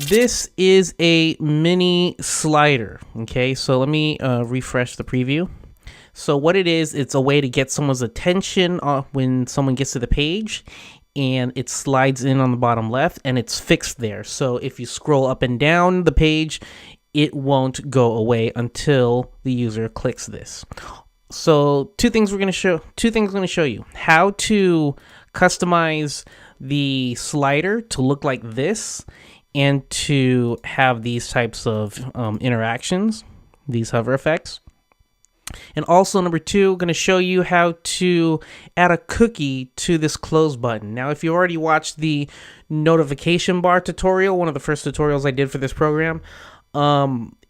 This is a mini slider. Okay, so let me refresh the preview. So what it is, it's a way to get someone's attention when someone gets to the page, and it slides in on the bottom left and it's fixed there. So if you scroll up and down the page, it won't go away until the user clicks this. So two things we're going to show you: how to customize the slider to look like this and to have these types of interactions, these hover effects. And also, number two, I'm going to show you how to add a cookie to this close button. Now, if you already watched the notification bar tutorial, one of the first tutorials I did for this program,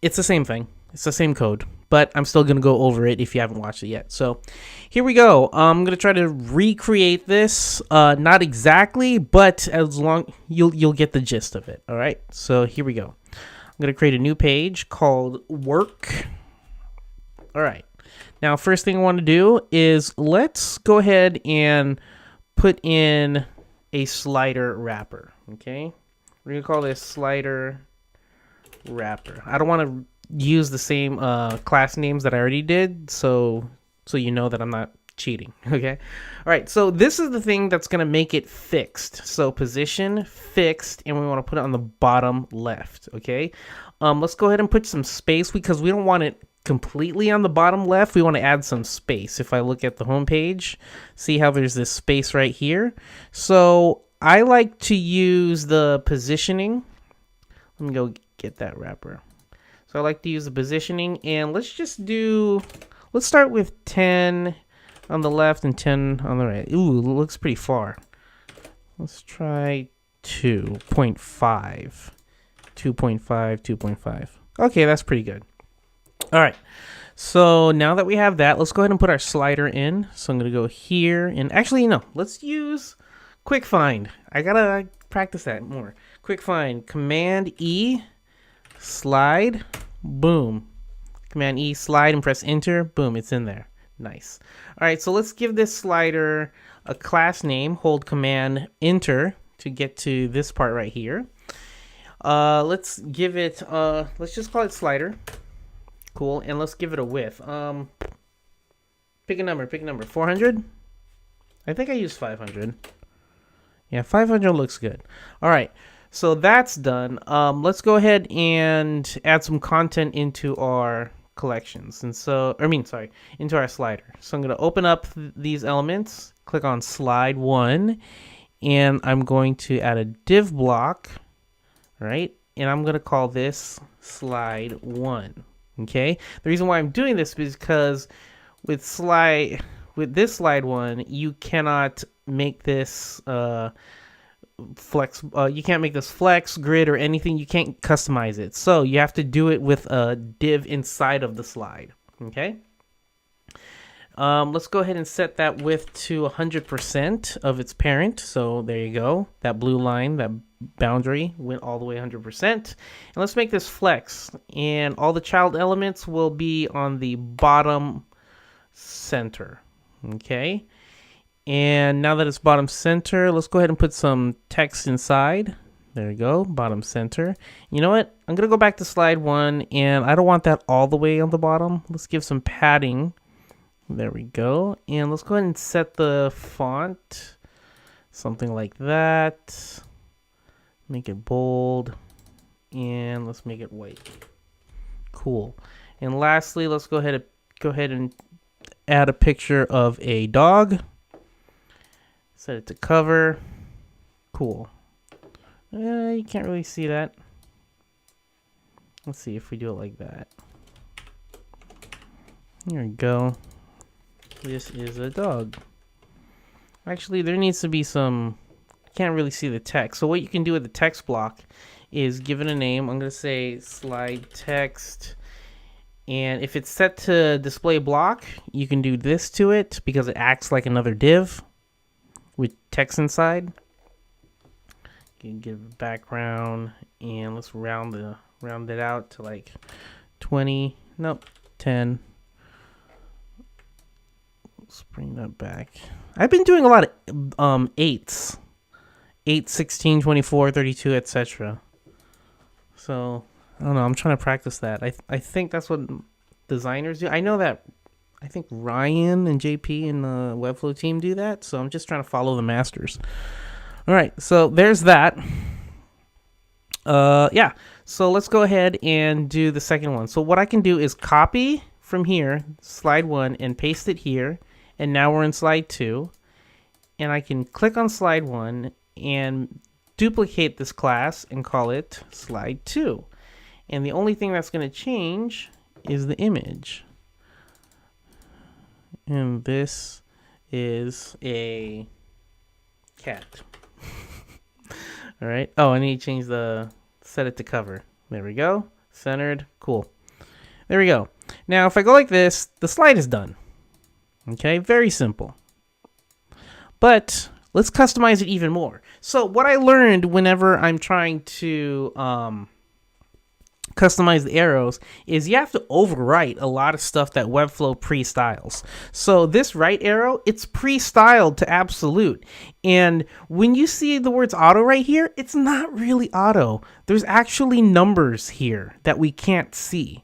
it's the same thing. It's the same code, but I'm still going to go over it if you haven't watched it yet. So here we go. I'm going to try to recreate this. Not exactly, but as long you'll get the gist of it. All right. So here we go. I'm going to create a new page called work. All right. Now, first thing I want to do is let's go ahead and put in a slider wrapper. Okay. We're going to call this slider wrapper. I don't want to use the same class names that I already did, so you know that I'm not cheating. Okay. All right. So this is the thing that's going to make it fixed. So position fixed, and we want to put it on the bottom left. Okay. Let's go ahead and put some space because we don't want it completely on the bottom left. We want to add some space. If I look at the home page, see how there's this space right here. So I like to use the positioning. Let me go get that wrapper. So I like to use the positioning, and let's start with 10 on the left and 10 on the right. Ooh, it looks pretty far. Let's try 2.5. 2.5, 2.5. Okay, that's pretty good. All right, so now that we have that, let's go ahead and put our slider in. So I'm going to go here, and actually, no, let's use quick find. I got to practice that more. Quick find, Command E, slide, boom. Command E, slide, and press enter, boom, it's in there. Nice. All right, so let's give this slider a class name. Hold Command Enter to get to this part right here. Let's give it, let's just call it slider. Cool, and let's give it a width. Pick a number, 400? I think I used 500. Yeah, 500 looks good. All right, so that's done. Let's go ahead and add some content into our collections. And so, into our slider. So I'm going to open up these elements, click on slide 1, and I'm going to add a div block, right? And I'm going to call this slide 1. Okay, the reason why I'm doing this is because with this slide 1, you cannot make this flex. You can't make this flex, grid, or anything. You can't customize it, so you have to do it with a div inside of the slide. Okay. Let's go ahead and set that width to 100% of its parent. So there you go. That blue line, that boundary went all the way 100%. And let's make this flex. And all the child elements will be on the bottom center. Okay. And now that it's bottom center, let's go ahead and put some text inside. There you go, bottom center. You know what? I'm going to go back to slide 1, and I don't want that all the way on the bottom. Let's give some padding. There we go. And let's go ahead and set the font. Something like that. Make it bold. And let's make it white. Cool. And lastly, let's go ahead and add a picture of a dog. Set it to cover. Cool. You can't really see that. Let's see if we do it like that. Here we go. This is a dog. Actually, there needs to be some... Can't really see the text. So what you can do with the text block is give it a name. I'm going to say slide text. And if it's set to display block, you can do this to it because it acts like another div with text inside. You can give a background, and let's round it out to like 20. Nope, 10. Let's bring that back. I've been doing a lot of 8s. 8, 16, 24, 32, etc. So I don't know. I'm trying to practice that. I think that's what designers do. I know that. I think Ryan and JP and the Webflow team do that. So I'm just trying to follow the masters. All right. So there's that. Yeah. So let's go ahead and do the second one. So what I can do is copy from here, slide 1, and paste it here. And now we're in slide 2. And I can click on slide 1 and duplicate this class and call it slide 2. And the only thing that's going to change is the image. And this is a cat. All right. Oh, I need to change set it to cover. There we go. Centered. Cool. There we go. Now, if I go like this, the slide is done. Okay. Very simple. But let's customize it even more. So what I learned whenever I'm trying to customize the arrows is you have to overwrite a lot of stuff that Webflow pre-styles. So this right arrow, it's pre-styled to absolute. And when you see the words auto right here, it's not really auto. There's actually numbers here that we can't see.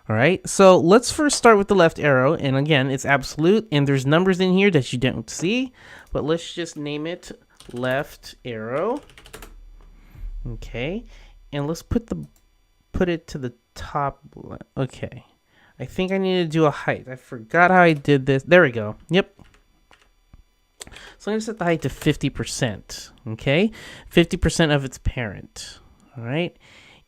All right, so let's first start with the left arrow. And again, it's absolute, and there's numbers in here that you don't see. But let's just name it left arrow. Okay, and let's put it to the top. Okay, I think I need to do a height. I forgot how I did this. There we go. Yep. So I'm going to set the height to 50%. Okay, 50% of its parent. All right.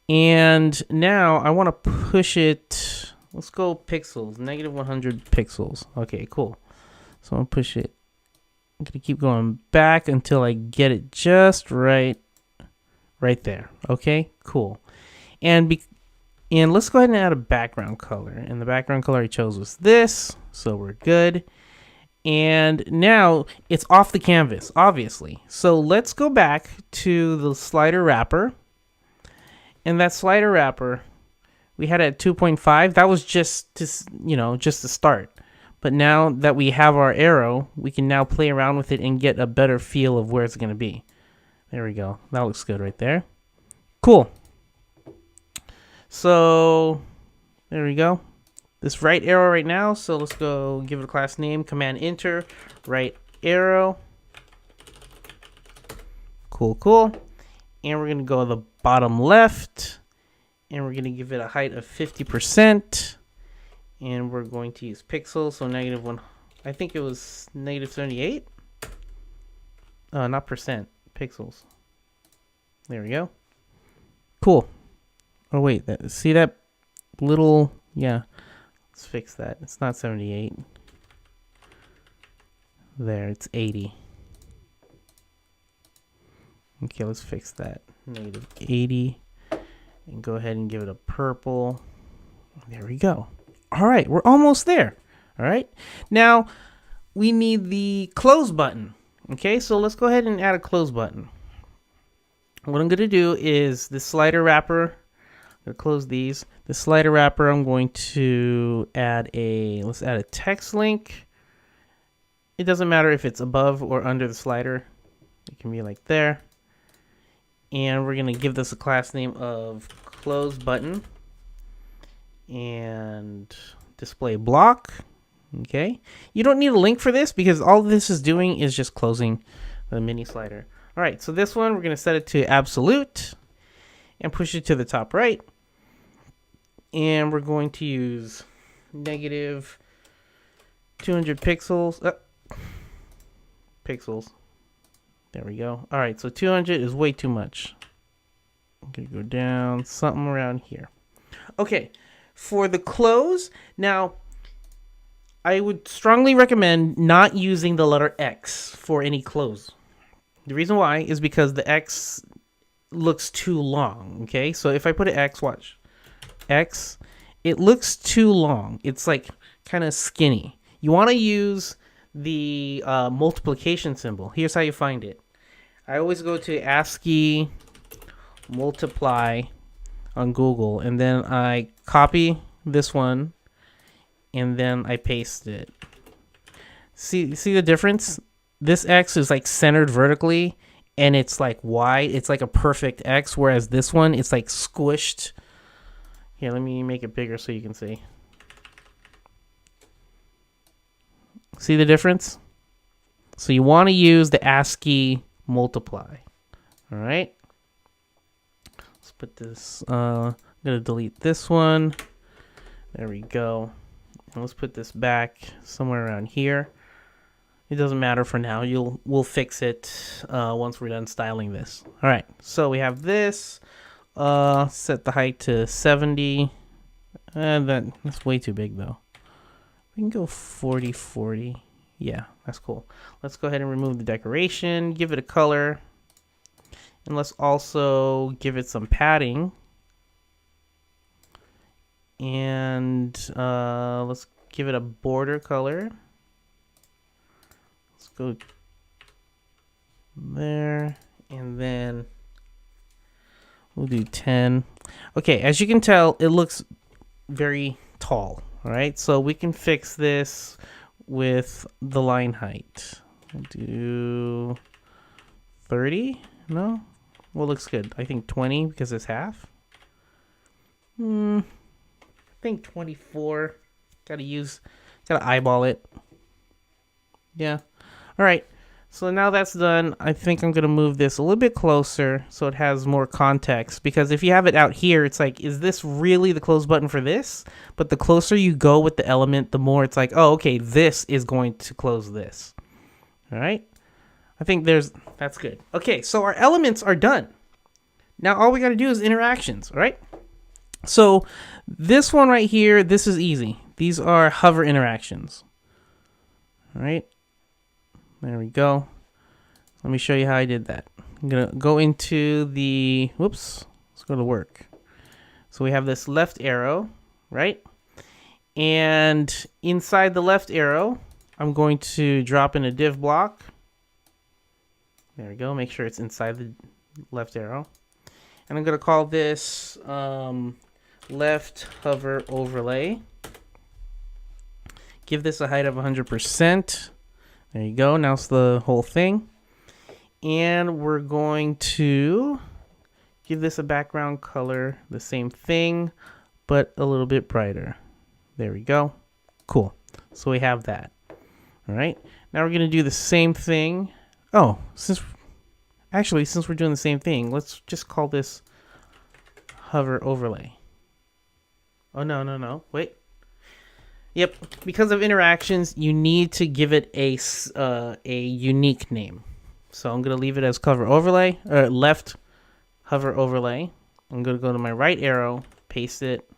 And now I want to push it. Let's go pixels, negative 100 pixels. Okay, cool. So I'm going to push it. I'm going to keep going back until I get it just right there. Okay, cool. And let's go ahead and add a background color. And the background color I chose was this, so we're good. And now it's off the canvas, obviously. So let's go back to the slider wrapper. And that slider wrapper, we had it at 2.5. That was just to start. But now that we have our arrow, we can now play around with it and get a better feel of where it's going to be. There we go. That looks good right there. Cool. So there we go. This right arrow right now. So let's go give it a class name. Command Enter. Right arrow. Cool, cool. And we're going to go to the bottom left. And we're going to give it a height of 50%. And we're going to use pixels. So negative 1. I think it was negative 78. Not percent. Pixels. There we go. Cool. Oh, wait. See that little... Yeah. Let's fix that. It's not 78. There. It's 80. Okay, let's fix that. Negative 80. And go ahead and give it a purple. There we go. All right, we're almost there. All right. Now, we need the close button. Okay, so let's go ahead and add a close button. What I'm going to do is the slider wrapper. I'm going to close these. The slider wrapper, I'm going to let's add a text link. It doesn't matter if it's above or under the slider. It can be like there. And we're going to give this a class name of close button and display block. Okay. You don't need a link for this because all this is doing is just closing the mini slider. All right. So this one, we're going to set it to absolute and push it to the top right. And we're going to use negative 200 pixels. Pixels. There we go. All right, so 200 is way too much. I'm going to go down something around here. Okay, for the close, now I would strongly recommend not using the letter X for any close. The reason why is because the X looks too long, okay? So if I put an X, watch. X, it looks too long. It's like kind of skinny. You want to use the multiplication symbol. Here's how you find it. I always go to ASCII multiply on Google, and then I copy this one, and then I paste it. See the difference? This X is like centered vertically, and it's like wide. It's like a perfect X, whereas this one, it's like squished. Here, let me make it bigger so you can see. See the difference? So you want to use the ASCII multiply. All right. Let's put this. I'm gonna delete this one. There we go. And let's put this back somewhere around here. It doesn't matter for now. We'll fix it once we're done styling this. All right. So we have this. Set the height to 70. That's way too big though. We can go 40. Yeah, that's cool. Let's go ahead and remove the decoration. Give it a color. And let's also give it some padding. And let's give it a border color. Let's go there. And then we'll do 10. Okay, as you can tell, it looks very tall. All right, so we can fix this with the line height. We'll do 30. No? What looks good? I think 20 because it's half. I think 24. Gotta eyeball it. Yeah. All right. So now that's done. I think I'm going to move this a little bit closer so it has more context. Because if you have it out here, it's like, is this really the close button for this? But the closer you go with the element, the more it's like, oh, okay, this is going to close this. All right. I think that's good. Okay, so our elements are done. Now all we got to do is interactions, all right? So this one right here, this is easy. These are hover interactions. All right. There we go. Let me show you how I did that. I'm going to go into the, let's go to work. So we have this left arrow, right? And inside the left arrow, I'm going to drop in a div block. There we go. Make sure it's inside the left arrow. And I'm going to call this left hover overlay. Give this a height of 100%. There you go. Now it's the whole thing. And we're going to give this a background color, the same thing, but a little bit brighter. There we go. Cool. So we have that. All right. Now we're going to do the same thing. Oh, since we're doing the same thing, let's just call this hover overlay. Oh, no. Wait. Yep, because of interactions, you need to give it a unique name. So I'm going to leave it as cover overlay, or left hover overlay. I'm going to go to my right arrow, paste it,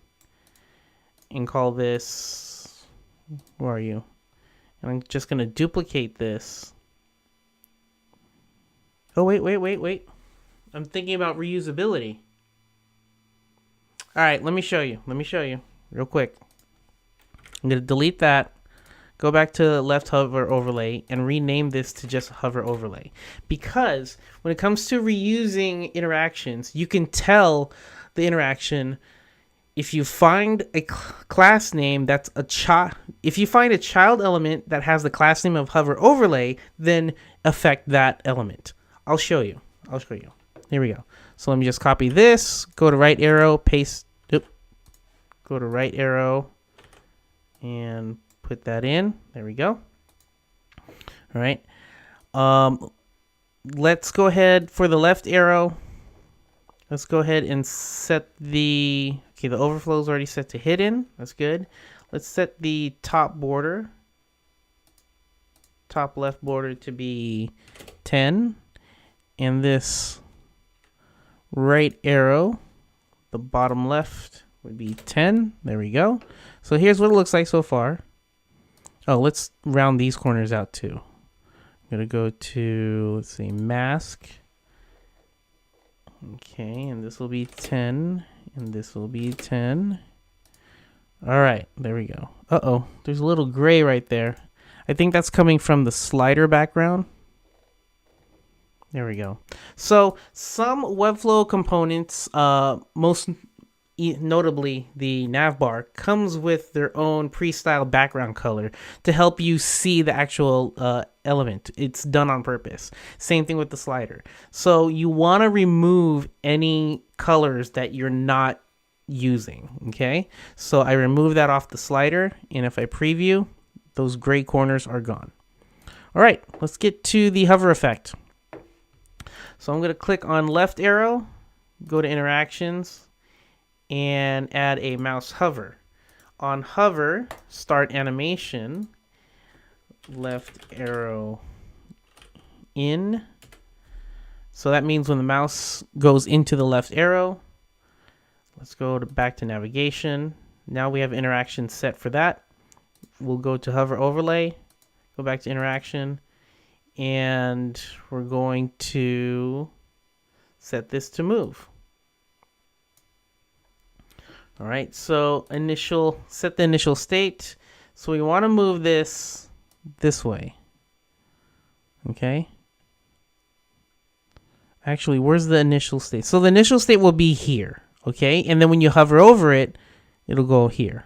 and call this, where are you? And I'm just going to duplicate this. Oh, wait. I'm thinking about reusability. All right, let me show you real quick. I'm going to delete that, go back to left hover overlay, and rename this to just hover overlay. Because when it comes to reusing interactions, you can tell the interaction if you find a class name that's a child. If you find a child element that has the class name of hover overlay, then affect that element. I'll show you. Here we go. So let me just copy this, go to right arrow, paste, go to right arrow, and put that in. There we go. All right. Let's go ahead for the left arrow. Let's go ahead and set the overflow is already set to hidden. That's good. Let's set the top left border to be 10. And this right arrow, the bottom left, would be 10. There we go. So here's what it looks like so far. Oh, let's round these corners out too. I'm going to go to, let's see, mask. Okay, and this will be 10, and this will be 10. All right, there we go. Uh-oh, there's a little gray right there. I think that's coming from the slider background. There we go. So some Webflow components, most notably the navbar, comes with their own pre-styled background color to help you see the actual element. It's done on purpose. Same thing with the slider. So you want to remove any colors that you're not using, okay? So I remove that off the slider, and if I preview, those gray corners are gone. All right, let's get to the hover effect. So I'm going to click on left arrow, go to interactions, and add a mouse hover. On hover, start animation, left arrow in. So that means when the mouse goes into the left arrow, let's go back to navigation. Now we have interaction set for that. We'll go to hover overlay, go back to interaction, and we're going to set this to move. All right, so set the initial state. So we want to move this way. Okay. Actually, where's the initial state? So the initial state will be here. Okay, and then when you hover over it, it'll go here.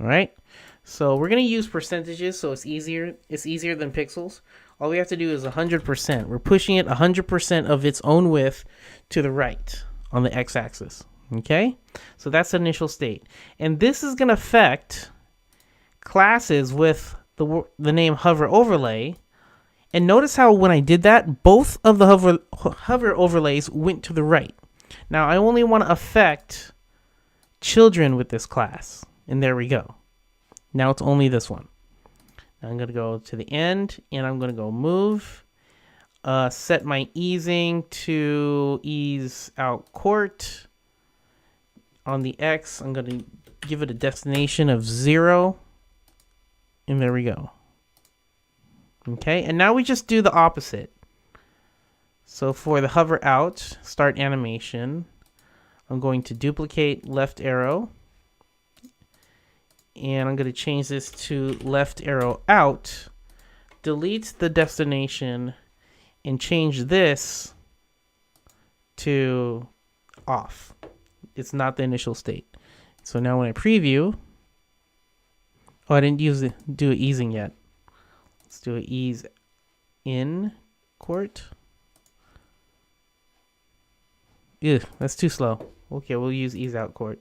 All right. So we're gonna use percentages, so it's easier. It's easier than pixels. All we have to do is 100%. We're pushing it 100% of its own width to the right on the x-axis. Okay, so that's the initial state, and this is going to affect classes with the name hover overlay. And notice how when I did that, both of the hover overlays went to the right. Now I only want to affect children with this class, and there we go. Now it's only this one. Now I'm going to go to the end, and I'm going to go move. Set my easing to ease out court. On the X, I'm going to give it a destination of 0. And there we go. Okay, and now we just do the opposite. So for the hover out, start animation, I'm going to duplicate left arrow. And I'm going to change this to left arrow out. Delete the destination and change this to off. It's not the initial state. So now when I preview, oh, I didn't do easing yet. Let's do an ease in court. Ew, that's too slow. Okay, we'll use ease out court.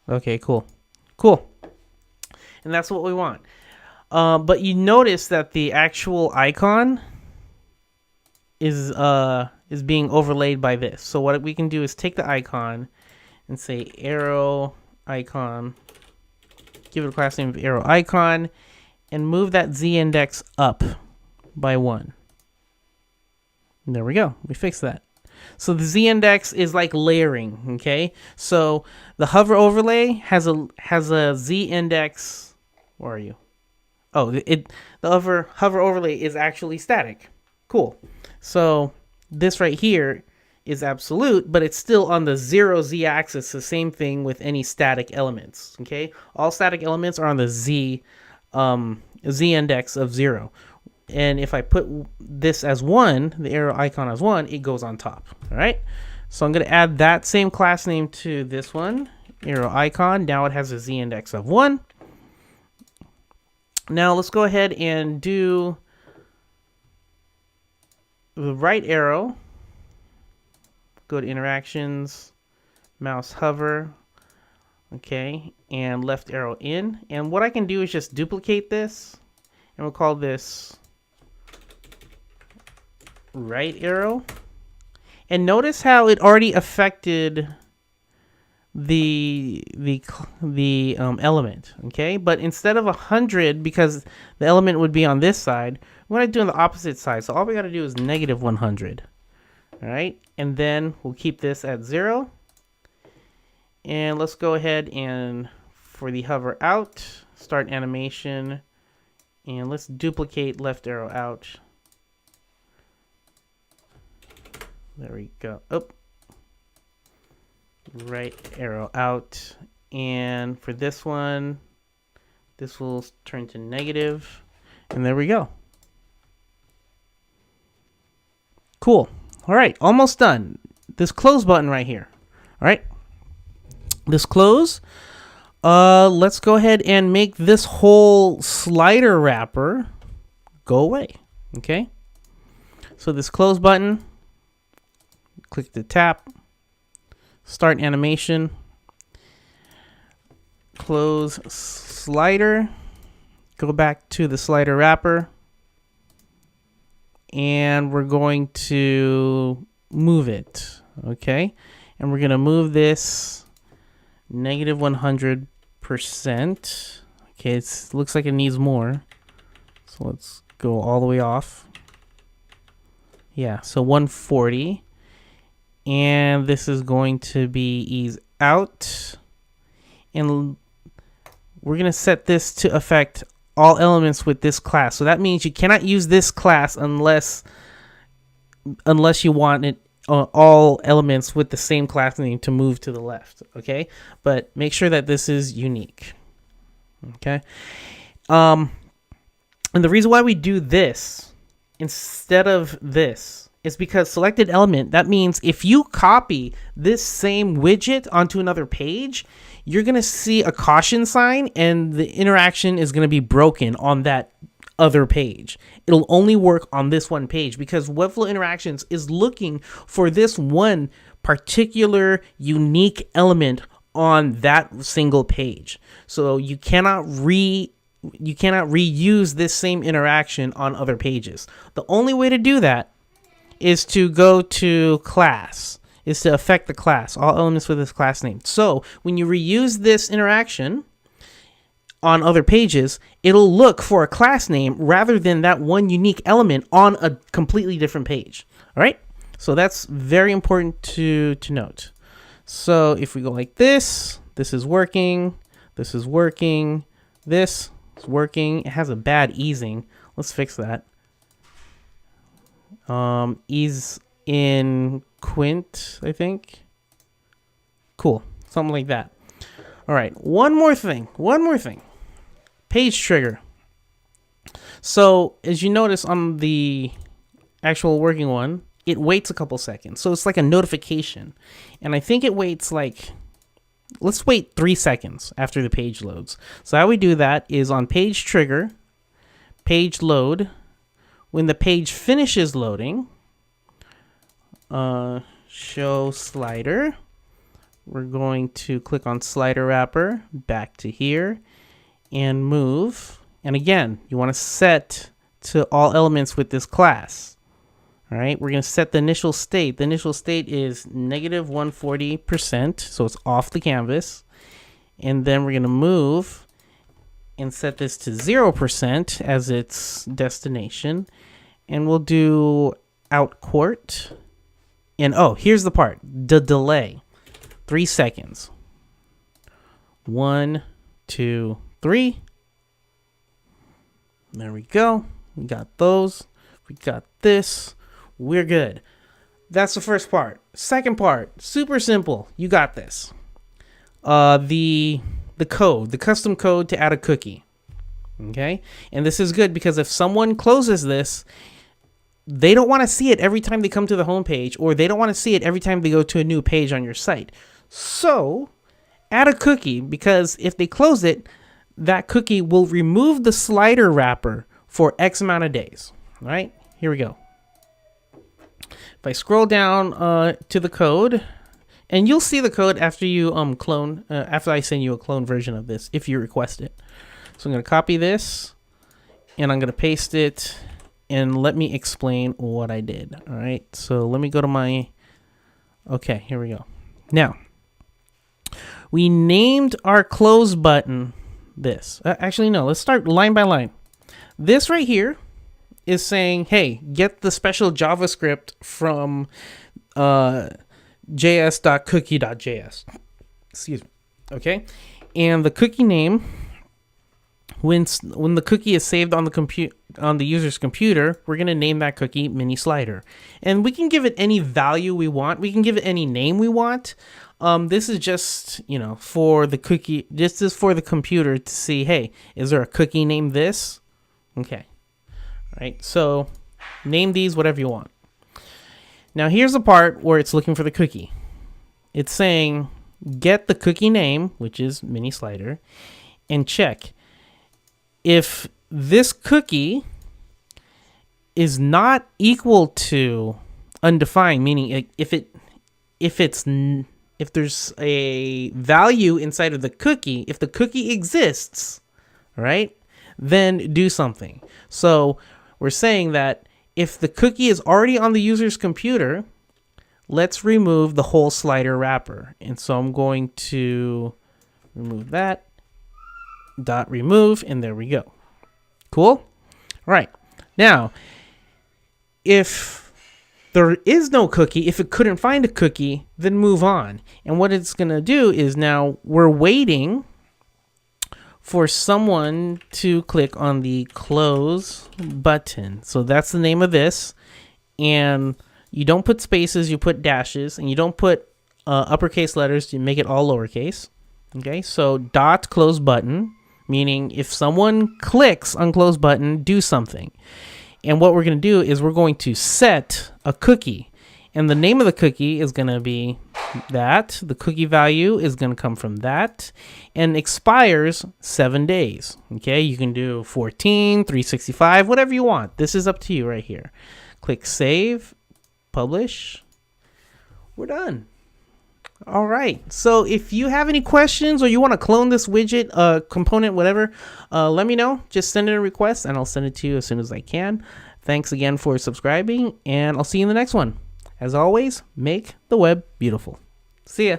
Okay, cool. Cool. And that's what we want. But you notice that the actual icon is being overlaid by this. So what we can do is take the icon and say arrow icon, give it a class name of arrow icon, and move that z index up by 1. And there we go. We fixed that. So the z index is like layering, okay? So the hover overlay has a z index. Where are you? Oh, the hover overlay is actually static. Cool. So this right here is absolute, but it's still on the 0 z axis. The same thing with any static elements. Okay, all static elements are on the z index of 0. And if I put this as 1, the arrow icon as 1, it goes on top. All right. So I'm going to add that same class name to this one, arrow icon. Now it has a z index of 1. Now let's go ahead and do the right arrow. Go to interactions, mouse hover, okay, and left arrow in. And what I can do is just duplicate this, and we'll call this right arrow. And notice how it already affected the element, okay? But instead of 100, because the element would be on this side, we're going to do on the opposite side. So all we got to do is negative 100. All right, and then we'll keep this at 0. And let's go ahead and for the hover out, start animation, and let's duplicate left arrow out. There we go. Oh, right arrow out, and for this one, this will turn to negative, and there we go. Cool. All right, almost done. this close button right here. All right, this close. Let's go ahead and make this whole slider wrapper go away. Okay, so this close button, click the tap, start animation, close slider, go back to the slider wrapper, and we're going to move it. Okay, and we're going to move this -100%. Okay, it looks like it needs more, so let's go all the way off. Yeah, so 140, and this is going to be ease out, and we're going to set this to affect all elements with this class. So that means you cannot use this class unless you want it all elements with the same class name to move to the left. Okay, but make sure that this is unique. Okay, and the reason why we do this instead of this is because selected element, that means if you copy this same widget onto another page, you're going to see a caution sign and the interaction is going to be broken on that other page. It'll only work on this one page because Webflow Interactions is looking for this one particular unique element on that single page. So you cannot reuse this same interaction on other pages. The only way to do that is to go to class, is to affect the class, all elements with this class name. So when you reuse this interaction on other pages, it'll look for a class name rather than that one unique element on a completely different page. All right, so that's very important to note. So if we go like this, this is working, this is working, this is working. It has a bad easing. Let's fix that. Ease in Quint, I think. Cool, something like that. All right, one more thing. Page trigger. So as you notice on the actual working one, it waits a couple seconds. So it's like a notification. And I think it waits like, let's wait 3 seconds after the page loads. So how we do that is on page trigger, page load. When the page finishes loading, show slider, we're going to click on slider wrapper, back to here, and move. And again, you want to set to all elements with this class. All right, we're going to set the initial state. The initial state is -140%, so it's off the canvas. And then we're going to move and set this to 0% as its destination. And we'll do out quart. And oh, here's the part, the delay. 3 seconds. 1, 2, 3. There we go. We got those. We got this. We're good. That's the first part. Second part, super simple. You got this. The code, the custom code to add a cookie. Okay? And this is good because if someone closes this, they don't want to see it every time they come to the home page, or they don't want to see it every time they go to a new page on your site. So add a cookie, because if they close it, that cookie will remove the slider wrapper for X amount of days. All right, here we go. If I scroll down to the code, and you'll see the code after you clone, after I send you a clone version of this, if you request it. So I'm going to copy this, and I'm going to paste it, and let me explain what I did. All right, so let me go to my, okay, here we go. Now, we named our close button this. Actually, no, let's start line by line. This right here is saying, hey, get the special JavaScript from js.cookie.js. Excuse me. Okay, and the cookie name, when the cookie is saved on the user's computer, we're gonna name that cookie mini slider, and we can give it any value we want. We can give it any name we want. This is just, you know, for the cookie. This is for the computer to see, hey, is there a cookie named this? Okay. All right. So name these whatever you want. Now here's the part where it's looking for the cookie. It's saying get the cookie name, which is mini slider, and check if this cookie is not equal to undefined, meaning if there's a value inside of the cookie, if the cookie exists, right, then do something. So we're saying that if the cookie is already on the user's computer, let's remove the whole slider wrapper. And so I'm going to remove that, dot remove, and there we go. Cool? All right. Now, if there is no cookie, if it couldn't find a cookie, then move on. And what it's going to do is now we're waiting for someone to click on the close button. So that's the name of this. And you don't put spaces, you put dashes, and you don't put uppercase letters, you make it all lowercase. Okay, so dot close button, meaning if someone clicks on close button, do something. And what we're going to do is we're going to set a cookie. And the name of the cookie is going to be that. The cookie value is going to come from that. And expires 7 days. Okay, you can do 14, 365, whatever you want. This is up to you right here. Click save, publish. We're done. All right. So if you have any questions or you want to clone this widget, component, whatever, let me know. Just send in a request and I'll send it to you as soon as I can. Thanks again for subscribing, and I'll see you in the next one. As always, make the web beautiful. See ya.